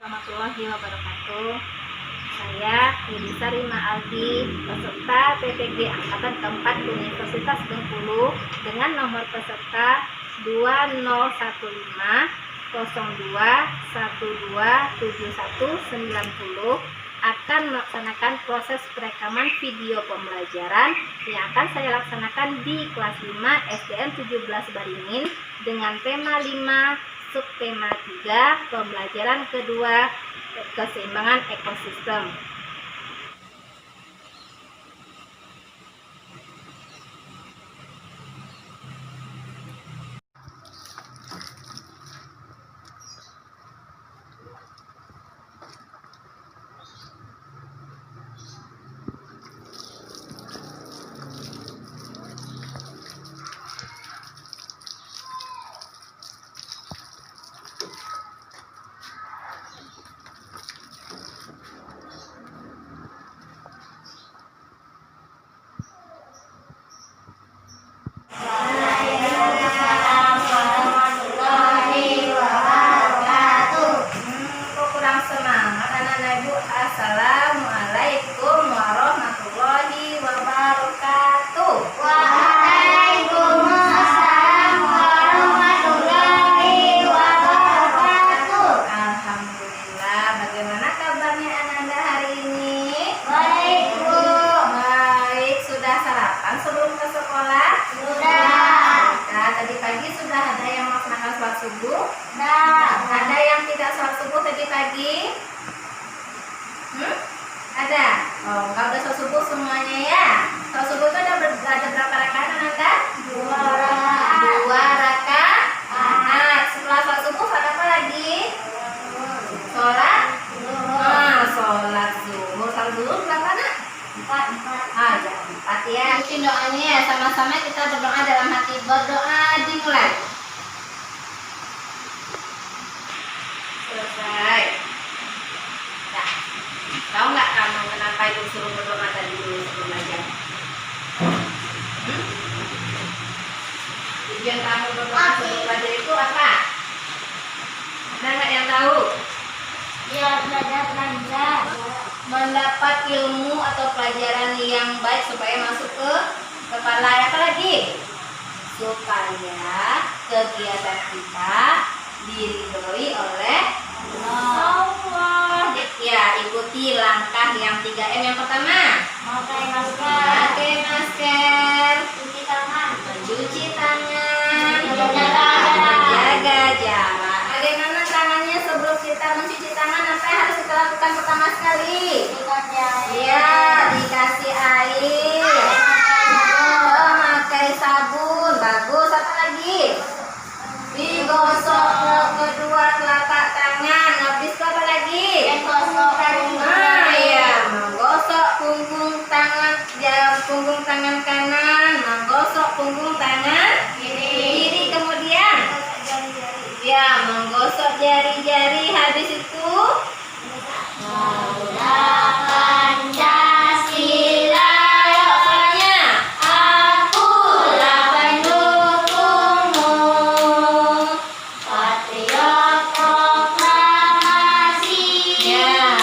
Warahmatullahi wabarakatuh. Saya Yudisari Ma'aldi, peserta PPG Angkatan keempat Universitas Bengkulu dengan nomor peserta 200120217190 akan melaksanakan proses perekaman video pembelajaran yang akan saya laksanakan di kelas 5 SDN 17 Baringin dengan tema 5, subtema 3, pembelajaran kedua, keseimbangan ekosistem. Assalamualaikum warahmatullahi wabarakatuh. Waalaikumsalam warahmatullahi wabarakatuh. Alhamdulillah. Bagaimana kabarnya Ananda hari ini? Baik, Bu. Baik. Sudah sarapan sebelum ke sekolah? Sudah. Nah, tadi pagi sudah ada yang melaksanakan sholat subuh? Sudah. Ada yang tidak sholat subuh tadi pagi? Ada? Oh, enggak udah sholat subuh semuanya ya? Sholat subuh itu ada berapa rakaat Ananda? 2 rakaat. 2 rakaat. Nah, setelah sholat subuh sholat apa lagi? Sholat? Sholat zuhur. Sholat zuhur berapa nak? 4. Ada 4 ya. Ikutin doanya ya. Sama-sama kita berdoa dalam hati. Berdoa dimulai. Selesai. Nah, tahu nggak kamu kenapa ibu suruh berdoa tadi dulu sebelum belajar? Tujuan kamu berdoa sebelum belajar itu apa? Ada nggak yang tahu? Biar belajar lancar. Mendapat ilmu atau pelajaran yang baik supaya masuk ke kepala. Apa lagi? Supaya kegiatan kita diridhoi oleh Allah. Ya, ikuti langkah yang 3M. Yang pertama, Pakai masker. pakai masker, Cuci tangan. mencuci tangan, Menjaga jarak. menjaga jarak. Bagaimana tangannya sebelum kita mencuci tangan? Apa yang harus kita lakukan pertama sekali? Dikasih air. Ya, dikasih air. Memakai sabun. Bagus. Apa lagi? Digosok kedua telapak tangan. Habis itu apa lagi? Gosok Nah, ya, menggosok punggung tangan kanan, menggosok punggung tangan kiri. Kemudian, ya, menggosok jari-jari. Habis itu, Pancasila. ayo suaranya. Akulah pendukungmu, patriot proklamasi, Ya,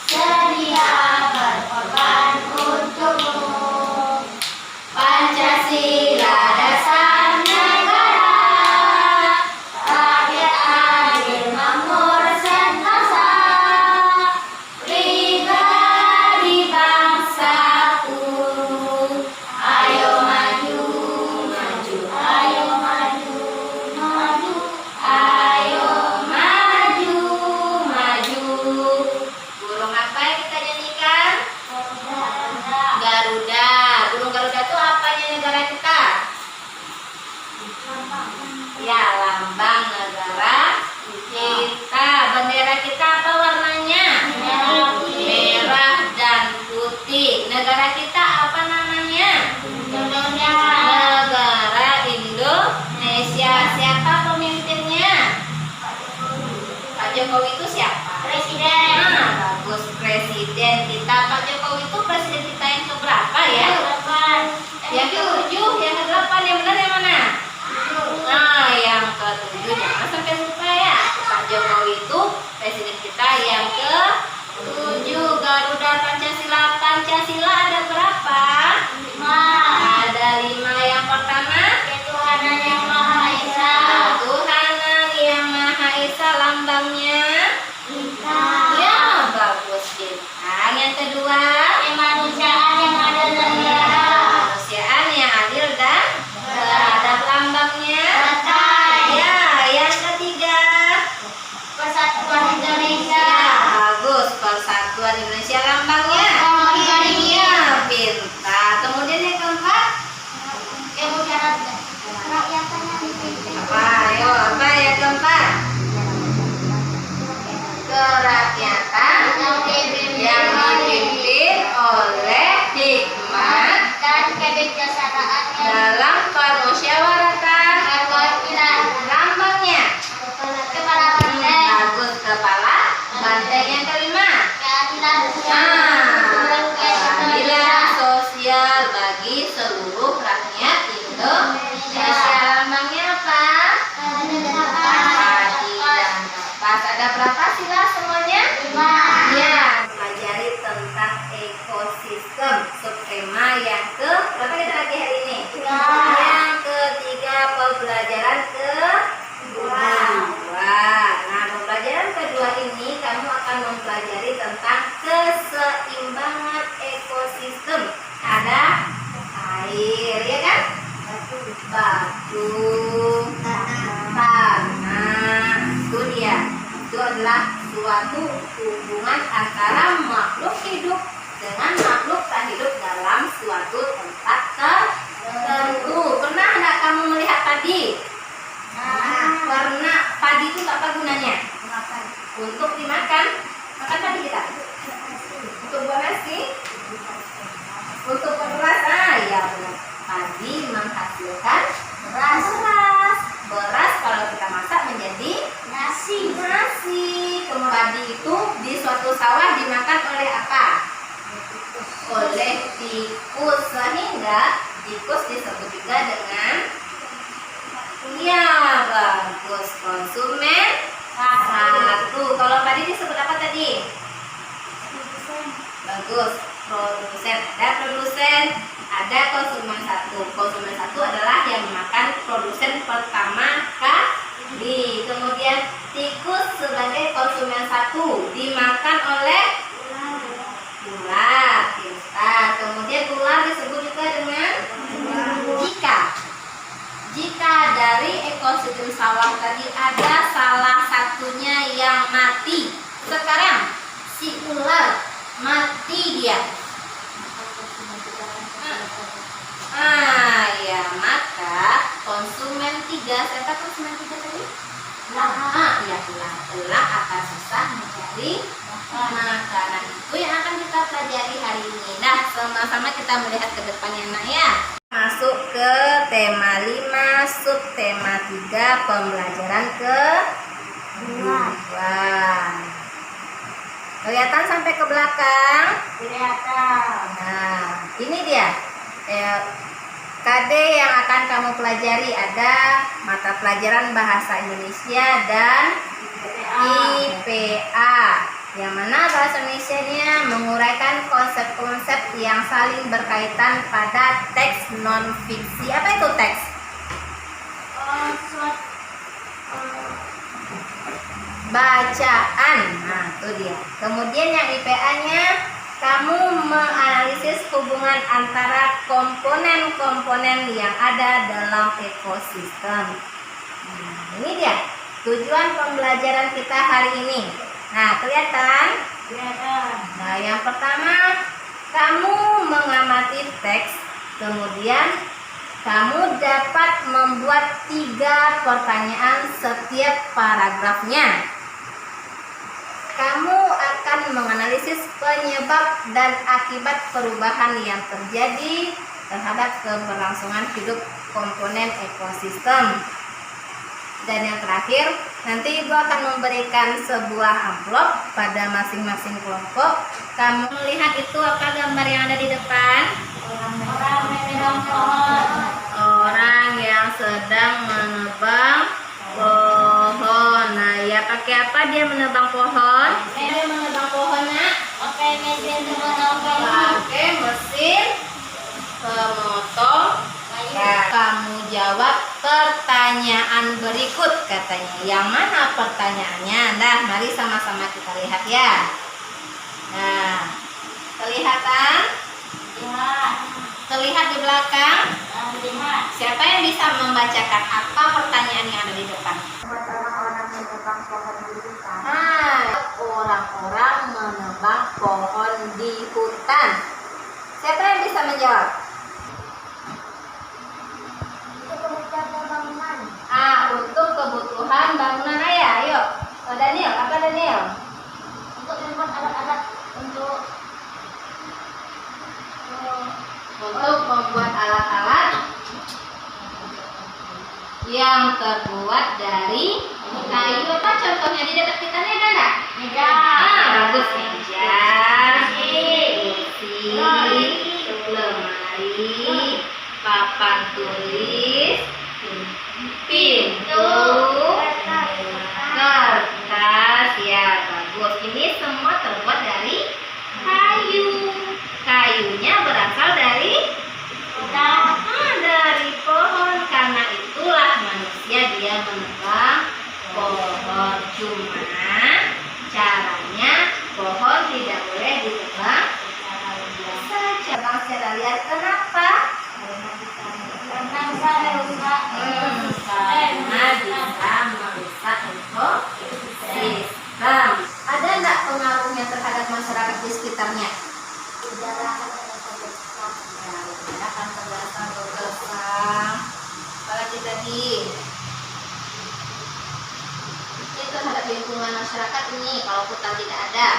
sedia berkorban untukmu. Pancasila dasar negara, rakyat adil makmur sentosa, pribadi bangsaku. Ayo maju, maju, ayo maju, maju, ayo maju, maju. burung apa yang kita nyanyikan? Garuda. Burung Garuda itu apanya negara kita? Ya, lambang negara kita. Bendera kita apa warnanya? Merah dan putih. Negara kita apa namanya? Negara Indonesia. Siapa pemimpinnya? Pak Jokowi itu siapa? Presiden. Nah, bagus, presiden kita. Pak Jokowi itu presiden kita yang keberapa? yang ke-7, yang ke-8, yang benar yang mana? Nah, yang ke-7 jangan sampai lupa ya. Pak Jokowi itu presiden kita yang ke-7. Garuda Pancasila. Pancasila ada berapa? 5. Ada 5. Yang pertama, Ketuhanan yang Maha Esa. Ketuhanan yang Maha Esa. Lambangnya Bintang. ya, bagus bintang. Yang kedua, Kemanusiaan yang adil dan beradab. kemanusiaan yang adil dan beradab. Lambangnya Partai. ya. Yang ketiga, Persatuan Indonesia. ya, bagus. Persatuan Indonesia. Lambangnya ya, pintar. Kemudian yang keempat, Kerakyatan yang dipimpin. apa? Ayo, apa yang keempat? Kerakyatan yang dipimpin oleh hikmat Dan kebijaksanaan yang dalam permusyawaratan. perwakilan. Lambangnya Kepala banteng. bagus. Kepala banteng. Yang kelima, Keadilan sosial. keadilan sosial bagi seluruh rakyat Indonesia. Lambangnya apa? Keadilan. Pas ada berapa sila semuanya? 5. Ya, pelajari tentang ekosistem. Subtema yang ke berapa kita lagi hari ini? Yang ketiga, pembelajaran kedua. Nah, pembelajaran kedua ini kamu akan mempelajari tentang keseimbangan ekosistem. Ada air, ya kan? Batu, tanah. Itu dia. Itu adalah suatu hubungan antara makhluk hidup dengan makhluk tak hidup dalam suatu tempat tertentu. Pernah enggak kamu melihat padi? Pernah. Padi itu apa gunanya? Untuk dimakan. Makan padi kita. Untuk buat nasi. Untuk beras. Ya benar. Padi menghasilkan beras. Beras kalau kita masak menjadi Nasi. kemudian padi itu di suatu sawah dimakan oleh apa? Oleh tikus. Sehingga tikus disebut juga dengan ya, bagus, konsumen satu. Kalau padi disebut apa tadi? Bagus, produsen. Ada produsen, ada konsumen satu. Konsumen satu adalah yang memakan produsen pertama kali. Kemudian tikus sebagai konsumen satu dimakan oleh ular. Kemudian ular disebut juga dengan jika dari ekosistem sawah tadi ada salah satunya yang mati. Sekarang si ular mati dia. Ya, maka konsumen 3, siapa konsumen 3 tadi? Ya, ular akan susah mencari makanan. Itu yang akan kita pelajari hari ini. Nah, sama-sama kita melihat ke depannya, nak ya. Masuk ke tema 5, subtema 3, pembelajaran kedua. Kelihatan sampai ke belakang? Kelihatan. Nah, ini dia. KD yang akan kamu pelajari ada mata pelajaran Bahasa Indonesia dan IPA. Yang mana bahasa Indonesianya menguraikan konsep-konsep yang saling berkaitan pada teks non-fiksi. Apa itu teks? Bacaan. Nah, itu dia. Kemudian yang IPA-nya, kamu menganalisis hubungan antara komponen-komponen yang ada dalam ekosistem. Nah, ini dia tujuan pembelajaran kita hari ini. Nah, kelihatan? Kelihatan. Nah, yang pertama, kamu mengamati teks, kemudian kamu dapat membuat 3 pertanyaan setiap paragrafnya. Kamu akan menganalisis penyebab dan akibat perubahan yang terjadi terhadap keberlangsungan hidup komponen ekosistem. Dan yang terakhir, Nanti Ibu akan memberikan sebuah amplop pada masing-masing kelompok. Kamu melihat itu apa gambar yang ada di depan? Orang menebang pohon. Orang yang sedang menebang pohon. Nah, ya pakai apa dia menebang pohon? Dia menebang pohon, Nak? Pakai mesin pemotong. Pakai mesin pemotong. Nah, kamu jawab pertanyaan berikut katanya. Yang mana pertanyaannya? Nah, mari sama-sama kita lihat ya. Nah, kelihatan? Lihat. Terlihat di belakang? Lihat. Siapa yang bisa membacakan apa pertanyaan yang ada di depan? Orang menebang pohon di hutan. Orang-orang menebang pohon di hutan. Siapa yang bisa menjawab? Untuk kebutuhan bangunan ayah. Ayo, Daniel, apa Daniel? Untuk membuat alat-alat untuk Membuat alat-alat yang terbuat dari kayu. Apa contohnya di dekat kita nih, ada nggak? meja. Bagus, meja, kursi, lemari, papan tulis, pintu, kertas. Ya, bagus. Ini semua terbuat dari kayu. Kayunya berasal dari dari pohon. Karena itulah manusia dia menebang pohon. Cuma caranya pohon tidak boleh ditebang secara liar. Kenapa? Karena bisa merusak. Karena bisa merusak ekosistem. Ada nggak pengaruhnya terhadap masyarakat di sekitarnya? Akan tergesa-gesa. Apalagi tadi ini terhadap lingkungan masyarakat ini. Kalau hutan tidak ada,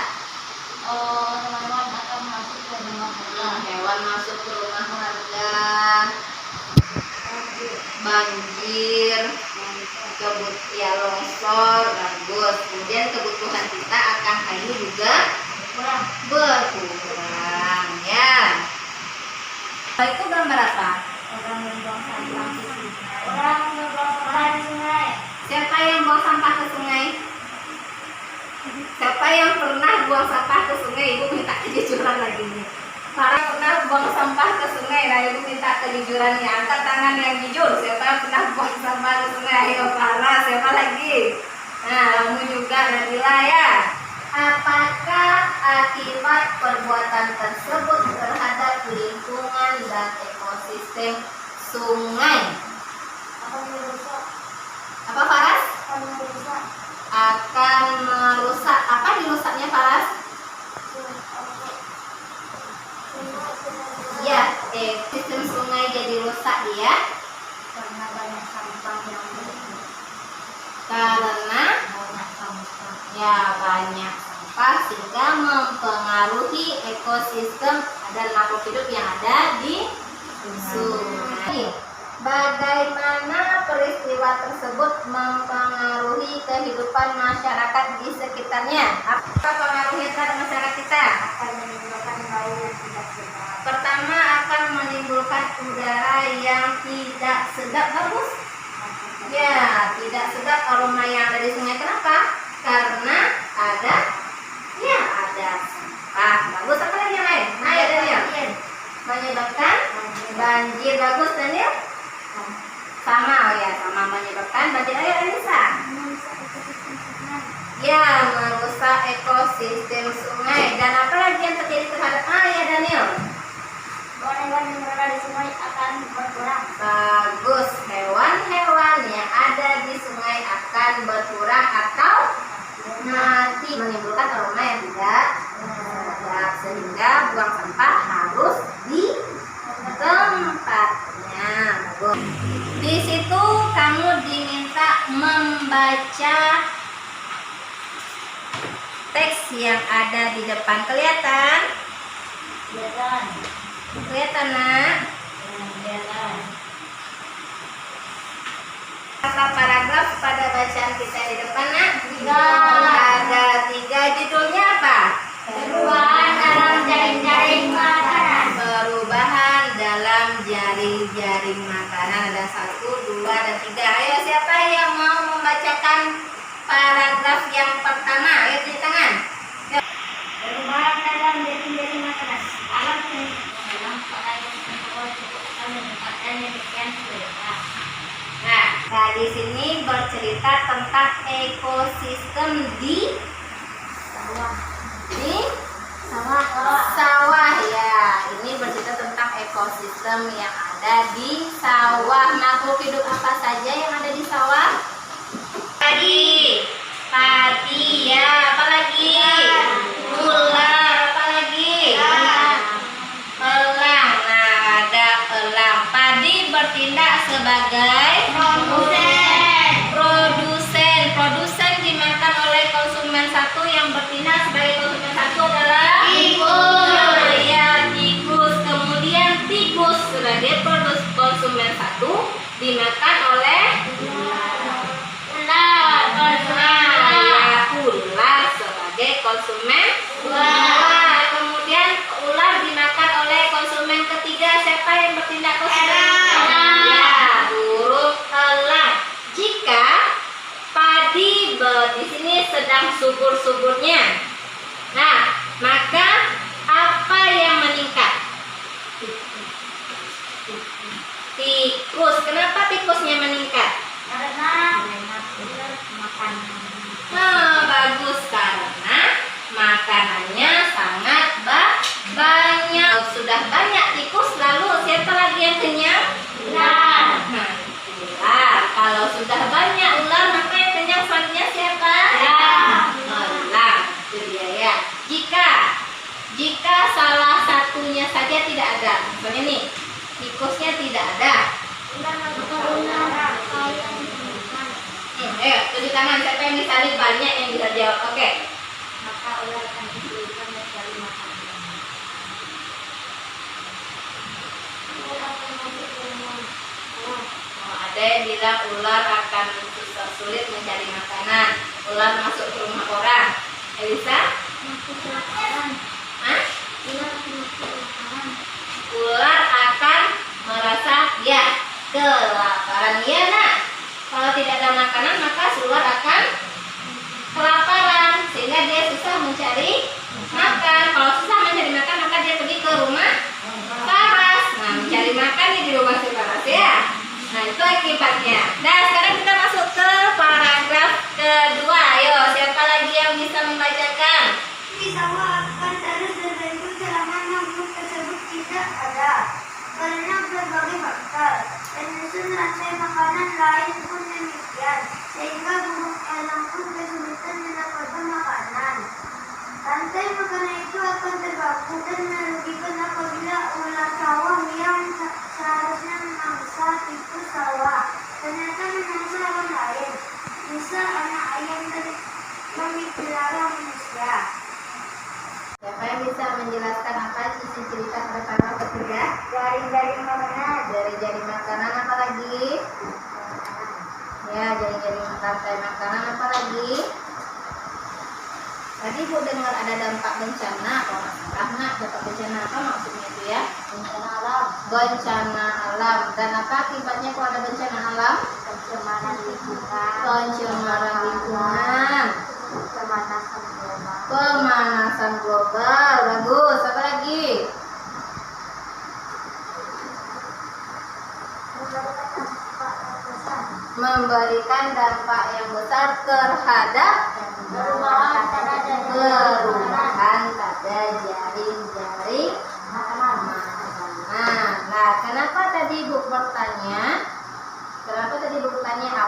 Teman-teman akan masuk ke rumah warga. hewan masuk ke rumah warga, banjir, longsor, bagus. Kemudian kebutuhan kita akan kayu juga berkurang, ya. Itu gambar apa? Orang membuang sampah di sungai. Orang membuang sampah di sungai. Siapa yang buang sampah ke sungai? Siapa yang pernah buang sampah ke sungai? Ibu minta kejujuran lagi nih. Para pernah buang sampah ke sungai? Nah, ibu minta kejujurannya. Angkat tangan yang jujur. Siapa yang pernah buang sampah ke sungai? Ayo, para. Siapa lagi? Nah, kamu juga, Nabila ya. Apakah akibat perbuatan tersebut terhadap lingkungan dan ekosistem sungai? Akan merusak. Apa, Faras? Akan merusak. Akan merusak. Apa dirusaknya, Faras? Ya, sistem sungai jadi rusak ya. Karena banyak sampah yang berkumpul. Karena ya banyak sampah sehingga mempengaruhi ekosistem dan makhluk hidup yang ada di sungai. Bagaimana peristiwa tersebut mempengaruhi kehidupan masyarakat di sekitarnya? Apa pengaruhnya terhadap masyarakat kita? Akan menimbulkan bau tidak sedap. Pertama, akan menimbulkan udara yang tidak sedap. Bagus. Ya, tidak sedap aroma yang ada di sungai. Kenapa? Karena ada sampah. Bagus. Apa lagi yang lain? Ayo, Daniel. Menyebabkan banjir. Bagus, Daniel. Sama, sama menyebabkan banjir. Ayo, Anissa. Ya, merusak ekosistem sungai. Dan apa lagi yang terjadi terhadap Daniel? Hewan-hewan yang berada di sungai akan berkurang. Bagus, hewan-hewan yang ada di sungai akan berkurang atau mati, menimbulkan aroma yang tidak sedap, sehingga buang sampah harus di tempatnya. Bagus. Di situ kamu diminta membaca teks yang ada di depan. Kelihatan? Kelihatan, Nak? Kelihatan. Apa berapa paragraf pada bacaan kita di depan, Nak? 3. Ada 3. Judulnya apa? Perubahan dalam jaring-jaring makanan. Perubahan dalam jaring-jaring makanan. Ada 1, 2, dan 3. Ayo, siapa yang mau membacakan paragraf yang pertama? Ayo tunjuk tangan. Perubahan dalam jaring-jaring makanan. Alam dalam perayaan cukup akan menempatkan demikian selera. Nah, di sini bercerita tentang ekosistem di Sawah. sawah ya. Ini bercerita tentang ekosistem yang ada di sawah. Makhluk hidup apa saja yang ada di sawah? Padi ya. Apalagi? Ular. Apalagi? Elang. Nah, ada elang. Padi bertindak sebagai produsen dimakan oleh konsumen satu. Yang bertindak sebagai konsumen satu adalah Tikus. ya, tikus. Kemudian tikus sebagai konsumen satu dimakan oleh Ular. ular sebagai konsumen Dua. Kemudian ular dimakan oleh konsumen ketiga. Siapa yang bertindak konsumen? Elang. Ya, burung elang. Jika padi di sini sedang subur-suburnya, nah maka apa yang meningkat? Tikus. Kenapa tikusnya meningkat? Karena ular makan. Bagus, karena makanannya sangat banyak. Sudah banyak tikus, lalu siapa lagi yang kenyang? Ular. Ular. Kalau sudah banyak ular, maka yang kenyang selanjutnya siapa? Elang. Itu dia ya. Jika salah satunya saja tidak ada, misalnya nih, tikusnya tidak ada. Ayo, tunjuk tangan siapa yang bisa lihat, banyak yang bisa jawab. Oke. Maka ular akan kesulitan mencari makanan. Ada yang bilang ular akan sulit mencari makanan. Ular masuk ke rumah orang. Elisa? Hah? Ular akan merasa ya kelaparan. Iya, Nak. Kalau tidak ada makanan, maka ular akan kelaparan sehingga dia susah mencari makan. Kalau susah mencari makan, maka dia pergi ke rumah paras. Nah, mencari makannya di rumah si paras ya. Nah, itu akibatnya. Nah, sekarang kita masuk ke paragraf kedua. Ayo, siapa lagi yang bisa membacakan? Di sawah akan terus berbentuk selama makhluk tersebut tidak ada. Karena berbagai faktor, penyusun rantai makanan lain pun demikian, sehingga burung elang pun kesulitan mendapatkan makanan. Rantai makanan itu akan terganggu dan merugikan apabila ular sawah yang seharusnya memangsa tikus sawah ternyata memangsa hewan lain, misal anak ayam dan memelihara manusia. Siapa yang bisa menjelaskan apa isi cerita pada paragraf ketiga? Jaring-jaring makanan. Jari-jari makanan apa lagi? Ya, jari-jari rantai makanan apa lagi? Tadi Bu dengar ada dampak bencana. Kalau nggak salah, Nak, dampak bencana apa maksudnya itu ya? Bencana alam. Bencana alam. Dan apa akibatnya kalau ada bencana alam? Pencemaran lingkungan. Pencemaran lingkungan. Pemanasan global. Pemanasan global. Bagus. Apa lagi? Memberikan dampak yang besar terhadap Perubahan pada perubahan pada jaring-jaring makanan. Nah, kenapa tadi Bu bertanya?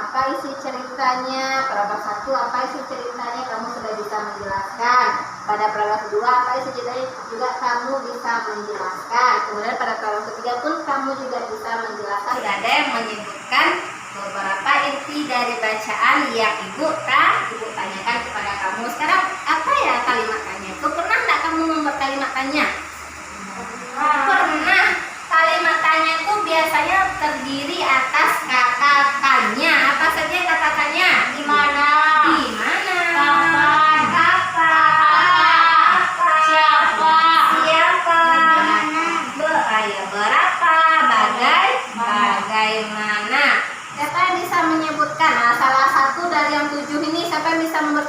Apa isi ceritanya? Paragraf 1 apa isi ceritanya? Kamu sudah bisa menjelaskan. Pada paragraf 2 apa isi ceritanya? Juga kamu bisa menjelaskan. Kemudian pada paragraf ketiga pun kamu juga bisa menjelaskan. Sudah ada yang menyebutkan beberapa inti dari bacaan yang Ibu tanyakan kepada kamu. Sekarang apa ya kalimatannya? Itu pernah nggak kamu membuat kalimatannya? Pernah. Kalimatannya itu biasanya terdiri atas kata tanya. Apa saja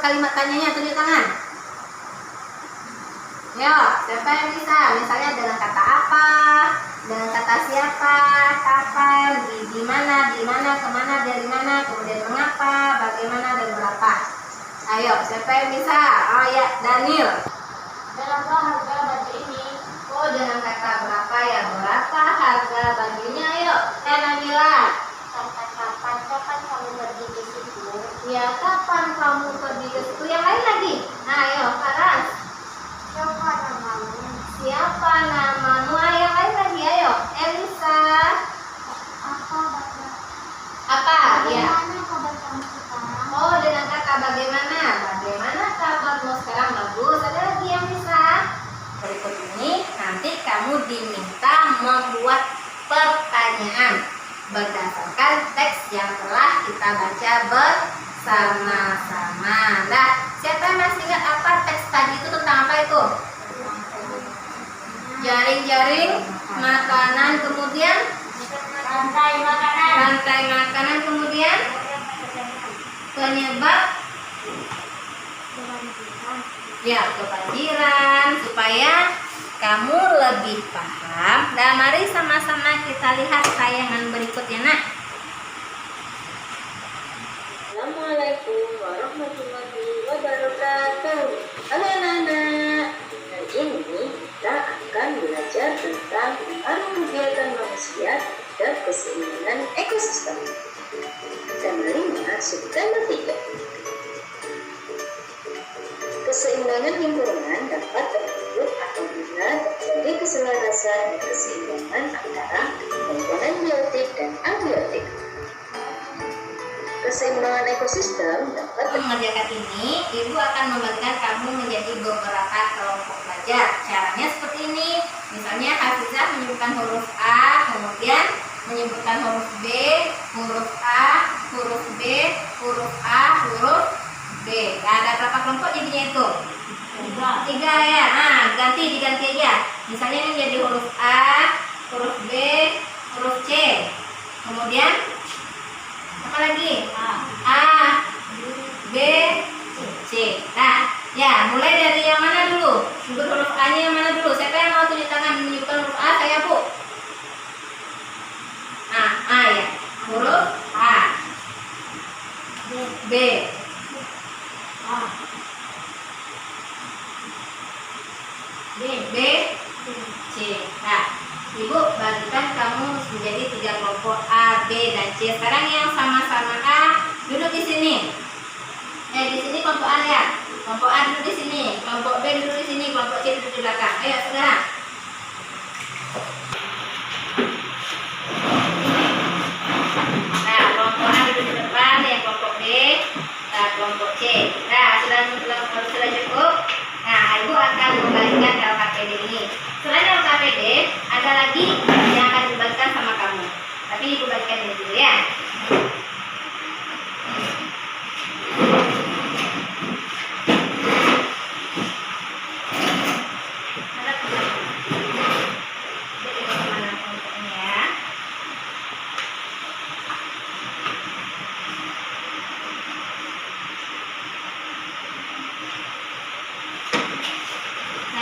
kalimat tanyanya? Tunjuk tangan. Yo, siapa yang bisa? Misalnya dengan kata apa, dengan kata siapa, kapan, di mana, kemana, dari mana, kemudian mengapa, bagaimana, dan berapa. Ayo, siapa yang bisa? Oh ya, Daniel. Berapa harga baju ini? Oh, dengan kata berapa ya? Berapa harga bajunya? Ayo, Nabila. Kapan kamu pergi ke situ? Ya, kapan kamu pergi ke situ? Yang lain lagi. Nah, ayo, Faras. Siapa namamu? Siapa namamu? Yang lain lagi, ayo. Elisa. Apa bapak? Apa? Ya. Bagaimana kabar kamu sekarang? Oh, dengan kata bagaimana? Bagaimana kabarmu sekarang? Bagus. Ada lagi yang bisa? Berikut ini nanti kamu diminta membuat pertanyaan berdasarkan teks yang telah kita baca bersama-sama. Nah, siapa yang masih ingat apa teks tadi itu tentang apa itu? Jaring-jaring makanan, kemudian rantai makanan, kemudian penyebab ya kebanjiran, supaya kamu lebih paham. Dan mari sama-sama kita lihat tayangan berikutnya, nak. Assalamualaikum warahmatullahi wabarakatuh. Halo anak-anak, hari ini kita akan belajar tentang pengaruh kegiatan manusia terhadap keseimbangan ekosistem. Tema 5, subtema 3. Keseimbangan lingkungan dapat terwujud apabila terjadi keselarasan dan keseimbangan antara komponen biotik dan abiotik. Keseimbangan ekosistem dapat Mengerjakan ini, Ibu akan membagikan kamu menjadi beberapa kelompok belajar. Caranya seperti ini. Misalnya Hafizah menyebutkan huruf A, kemudian menyebutkan huruf B, huruf A, huruf B, huruf A, huruf B. Nah, ada berapa kelompok jadinya itu? 3 ya. Nah, diganti aja. Misalnya ini jadi huruf A, huruf B, huruf C. Kemudian apa lagi? A, B, C. Nah, ya, mulai dari yang mana dulu? Sebut huruf A-nya yang mana dulu? Siapa yang mau tunjuk tangan menyebutkan huruf A? Saya, Bu. A ya. Huruf A. B. B, C. Nah, Ibu bagikan kamu menjadi 3 kelompok A, B, dan C. Sekarang yang sama-sama A duduk di sini. Di sini kelompok A ya. Kelompok A duduk di sini, kelompok B duduk di sini, kelompok C duduk di belakang. Ayo sekarang. Nah, kelompok A duduk di depan, ya kelompok B, kelompok C. Nah, sudah cukup. Nah, Ibu akan membagikan LKPD ini. Selain LKPD, ada lagi yang akan dibagikan sama kamu. Tapi Ibu bagikan ini dulu ya.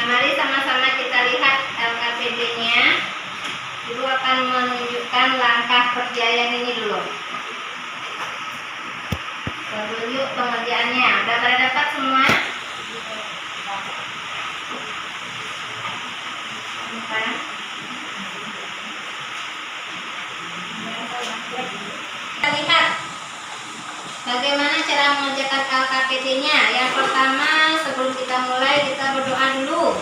Mari sama-sama kita lihat LKPD-nya. Ibu akan menunjukkan langkah kerjaan ini dulu. Petunjuk pengerjaannya. Udah pada dapat semua? Kita lihat bagaimana cara mengerjakan LKPD-nya. Yang pertama, sebelum kita mulai, kita berdoa dulu.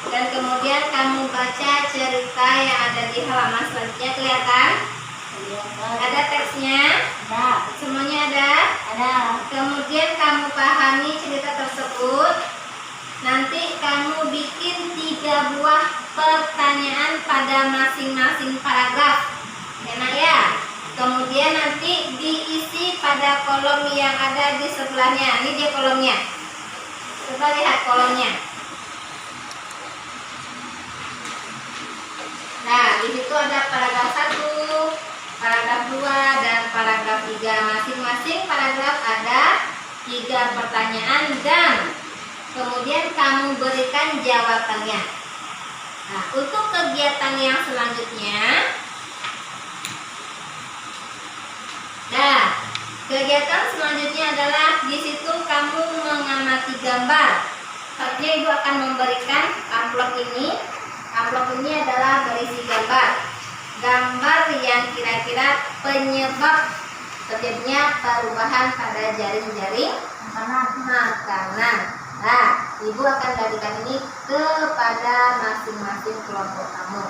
Dan kemudian kamu baca cerita yang ada di halaman selanjutnya. Kelihatan? Ada teksnya? Ada. Semuanya ada? Ada. Kemudian kamu pahami cerita tersebut. Nanti kamu bikin 3 buah pertanyaan pada masing-masing paragraf. Enak ya? Kemudian nanti diisi pada kolom yang ada di sebelahnya. Ini dia kolomnya. Coba lihat kolomnya. Nah, di situ ada paragraf 1, paragraf 2, dan paragraf 3. Masing-masing paragraf ada 3 pertanyaan dan kemudian kamu berikan jawabannya. Nah, untuk kegiatan yang selanjutnya, adalah di situ kamu mengamati gambar. Selanjutnya Ibu akan memberikan amplop ini. Amplop ini adalah berisi gambar. Gambar yang kira-kira penyebab terjadinya perubahan pada jaring-jaring makanan. Nah, Ibu akan bagikan ini kepada masing-masing kelompok kamu.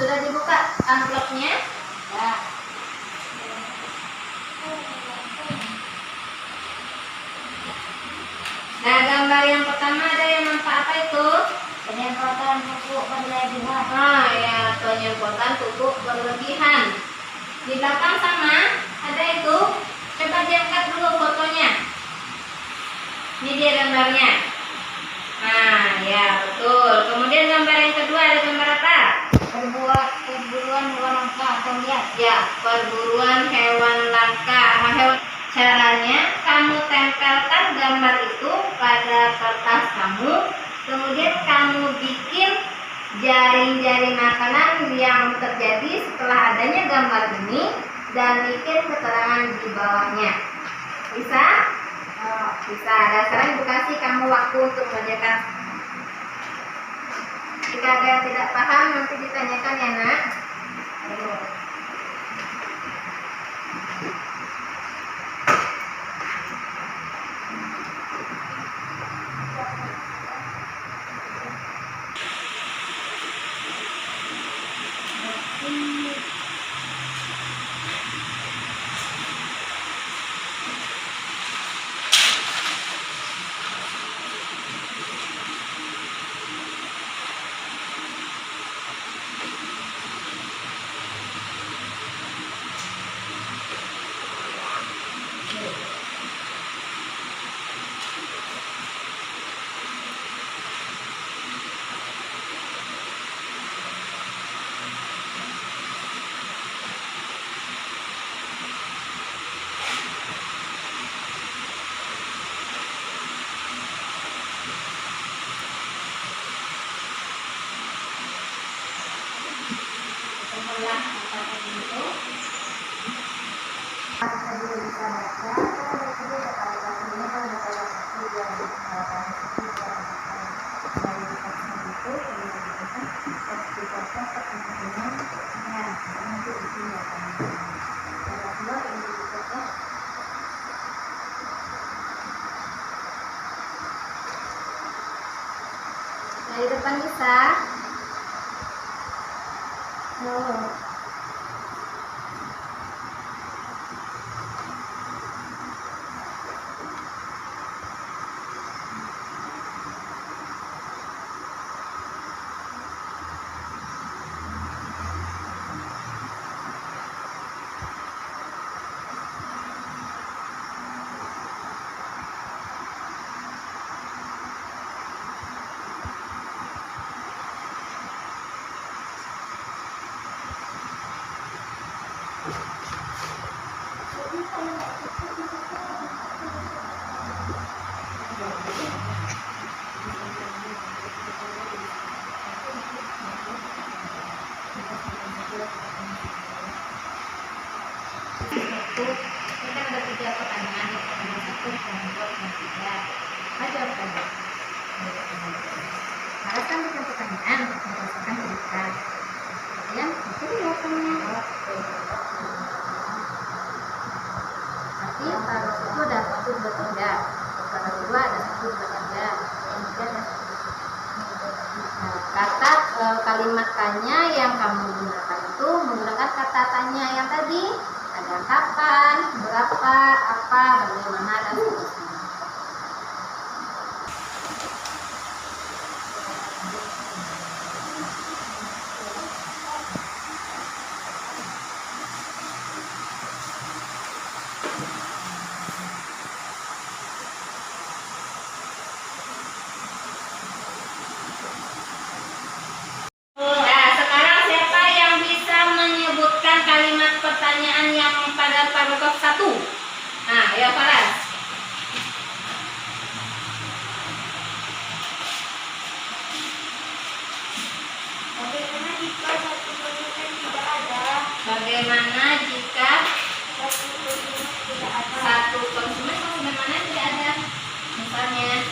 Sudah dibuka amplopnya? Ya. Nah, gambar yang pertama ada yang nampak apa itu? Penyemprotan pupuk berlebihan. Ah, ya, penyemprotan pupuk berlebihan. Di belakang sama ada itu. Coba diangkat dulu fotonya. Ini dia gambarnya. Nah, ya betul. Kemudian gambar yang kedua ada gambar apa? Perburuan hewan langka atau liar. Ya, perburuan hewan langka. Caranya kamu tempelkan gambar itu pada kertas kamu. Kemudian kamu bikin jaring-jaring makanan yang terjadi setelah adanya gambar ini dan bikin keterangan di bawahnya. Bisa? Oh, bisa. Dan sekarang Ibu kasih kamu waktu untuk mengerjakan. Jika ada yang tidak paham nanti ditanyakan ya nak. Ayo. Dari depan bisa. Ini kan ada 3 pertanyaan, pertanyaan 1, pertanyaan 2, pertanyaan 3. Ayo jawab. Harus kan bukan pertanyaan, berdasarkan cerita. Kemudian itu jawabannya. Tapi kalau itu ada 1, 2, 3. Kalau 2 ada 1, 2, 3. Kemudian ada kata kalimat tanya yang kamu gunakan itu menggunakan kata tanya yang tadi. Ada kapan, berapa, apa, bagaimana, dan seterusnya. Bagaimana jika tidak ada. satu konsumen mana yang tidak ada? Misalnya,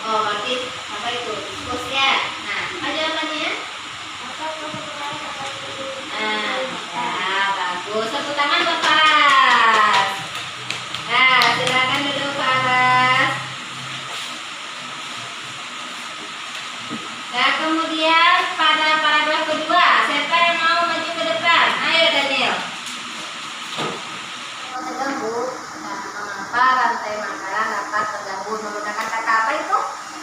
oh berarti apa itu? Tikus ya. Nah, apa jawabannya? Ya, bagus. Tepuk tangan buat Faras. Nah, silakan duduk Faras. Nah, kemudian pada paragraf kedua, siapa yang mau maju ke depan? Ayo Daniel. Kalau terganggu, Nah, mengapa rantai makanan dapat terganggu menggunakan kata apa itu?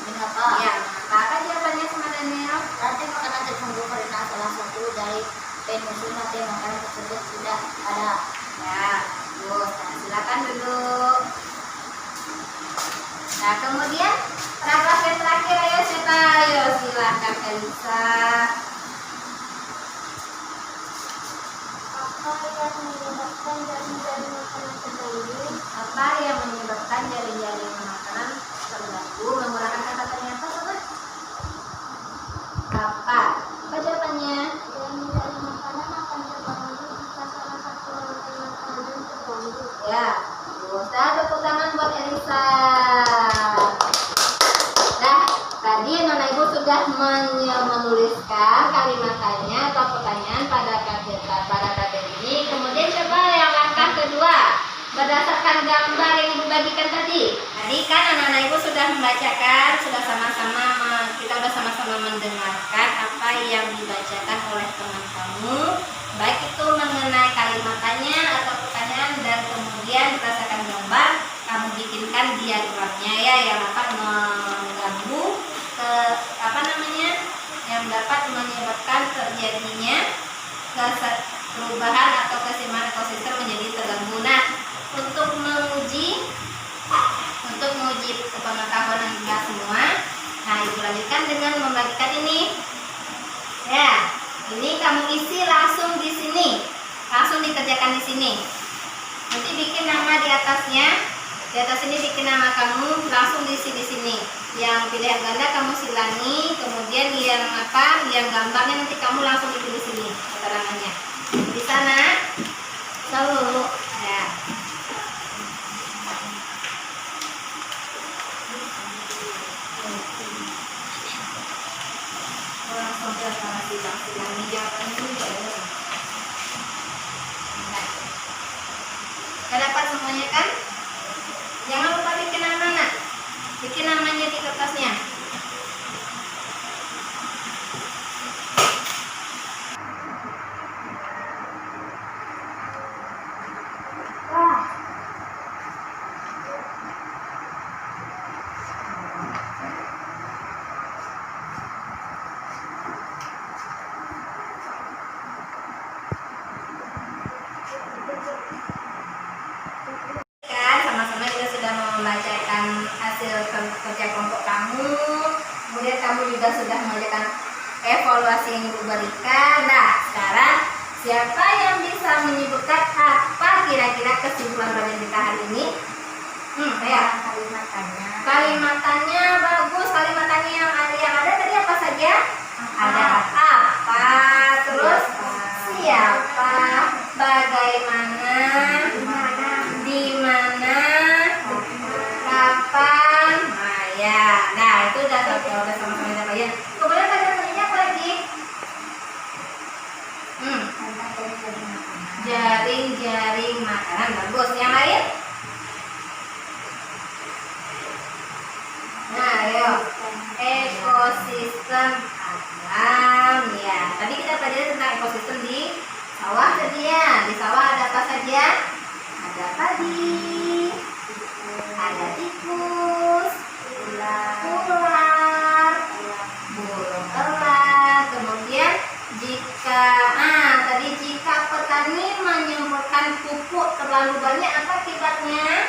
mengapa? Ya, maka jawabannya sama Daniel. Rantai makanan terganggu karena salah satu dari penyusun rantai makanan tersebut tidak ada. Ya, bagus. Nah, silakan duduk. Nah, kemudian paragraf yang terakhir, ayo siapa? Ayo silakan Elisa. Apa yang menyebabkan jaring-jaring makanan terganggu? Apa yang menyebabkan jaring-jaring makanan terganggu menggunakan kata tanya apa, sobat? Apa? Apa jawabannya? Jaring-jaring makanan akan terganggu jika salah satu rantai makanan terganggu. Ya, bisa tepuk tangan buat Elisa. Nah, tadi Nona Ibu sudah menuliskan kalimat tanya atau pertanyaan pada KBR ini. Kemudian coba yang langkah kedua, berdasarkan gambar yang Ibu bagikan tadi. Tadi kan anak-anak Ibu sudah membacakan, kita sudah sama-sama mendengarkan apa yang dibacakan oleh teman kamu, baik itu mengenai kalimat tanya atau pertanyaan, dan kemudian berdasarkan gambar kamu bikinkan diagramnya ya, yang dapat mengganggu yang dapat menyebabkan terjadinya perubahan atau keseimbangan ekosistem menjadi terganggu. Nah, untuk menguji pengetahuan kita semua, nah Ibu lanjutkan dengan membagikan ini. Ya, ini kamu isi langsung di sini, langsung dikerjakan di sini. Nanti bikin nama di atasnya, di atas ini bikin nama kamu, langsung diisi di sini. Yang pilihan ganda kamu silangi, kemudian yang gambarnya nanti kamu langsung isi di sini keterangannya. Di sana, selalu ya. Langsung ke silang jawabannya dulu ya. Dapat semuanya kan? Jangan lupa bikin nama, nak. Bikin namanya di kertasnya. Kan sama-sama kita sudah membacakan hasil kerja kelompok kamu, kemudian kamu juga sudah mengerjakan evaluasi yang Ibu berikan. Nah, sekarang siapa yang bisa menyebutkan apa kira-kira kesimpulan pelajaran kita hari ini? Ya. Kalimatannya bagus. Kalimatannya yang ada tadi apa saja? Ada apa, terus siapa, bagaimana, di mana, kapan, ya. Nah, itu udah sama-sama kita bagian. Kemudian tanya apa lagi? Jaring-jaring makanan, bagus. Yang lain? Nah, ayo. Ekosistem alam, ya. Tadi kita pelajari tentang ekosistem di sawah tadi ya. Di sawah ada apa saja? Ada padi, ada tikus, ular, burung elang. Kemudian jika petani menyemprotkan pupuk terlalu banyak, apa akibatnya?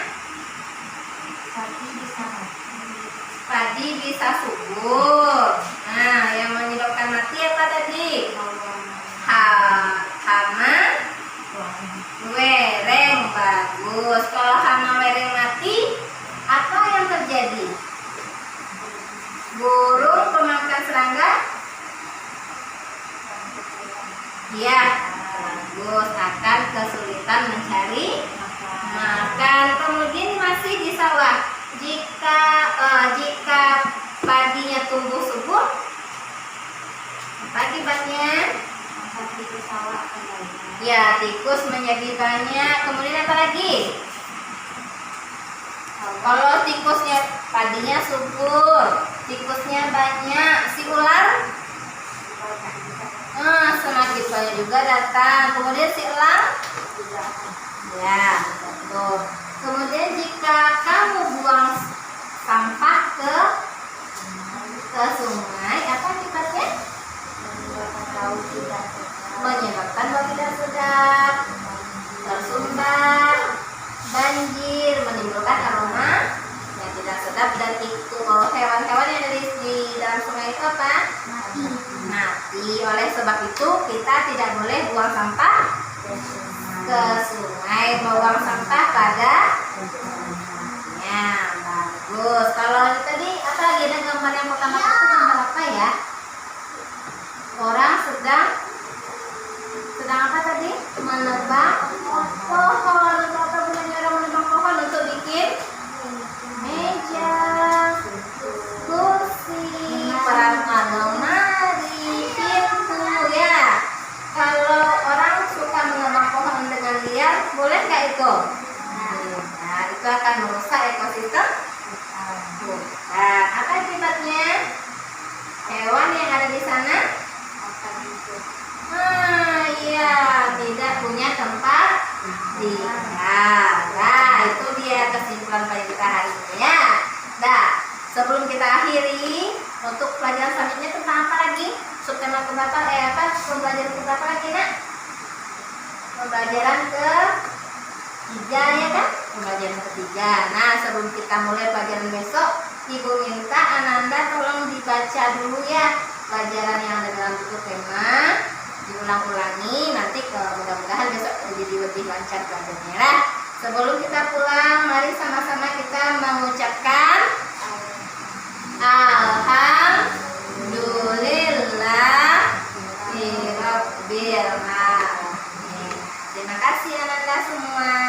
Padi bisa subur. Nah, yang menyebabkan mati apa tadi? Hama wereng, bagus. Kalau hama wereng mati, apa yang terjadi? Burung pemakan serangga Ya, tikus menjadi banyak. Kemudian apa lagi? Kalau tikusnya padinya subur, tikusnya banyak, si ular semakin banyak juga datang. Kemudian si elang, ya, tuh. Kemudian jika kamu buang sampah ke sungai, apa akibatnya? Menyebabkan bau tidak sedap, tersumbat, banjir, menimbulkan aroma yang tidak sedap, dan itu hewan-hewan yang ada di dalam sungai itu apa? Mati. Oleh sebab itu kita tidak boleh buang sampah ke sungai, membuang sampah pada ya, bagus. Kalau tadi apa lagi, ada gambar yang pertama itu gambar apa ya? Orang sedang apa tadi? Menebang pohon. Untuk apa gunanya orang menebang pohon? Untuk bikin meja, kursi, peralatan lemari, pintu ya. Kalau orang suka menebang pohon dengan liar, boleh nggak itu? Nah, itu akan merusak ekosistem. Nah, apa akibatnya? Hewan yang ada di sana iya, tidak punya tempat tinggal. Nah, itu dia kesimpulan pelajaran kita hari ini ya. Nah, sebelum kita akhiri, untuk pelajaran selanjutnya tentang apa lagi? Subtema keberapa? Pembelajaran keberapa lagi, Nak? Pembelajaran ketiga ya kan? Pembelajaran ketiga. Nah, sebelum kita mulai pelajaran besok, Ibu minta Ananda tolong dibaca dulu ya pelajaran yang ada dalam buku tema, diulang-ulangi, nanti mudah-mudahan besok jadi lebih lancar belajarnya. Nah, sebelum kita pulang, mari sama-sama kita mengucapkan Alhamdulillahirabbil alamin. Terima kasih anak-anak semua.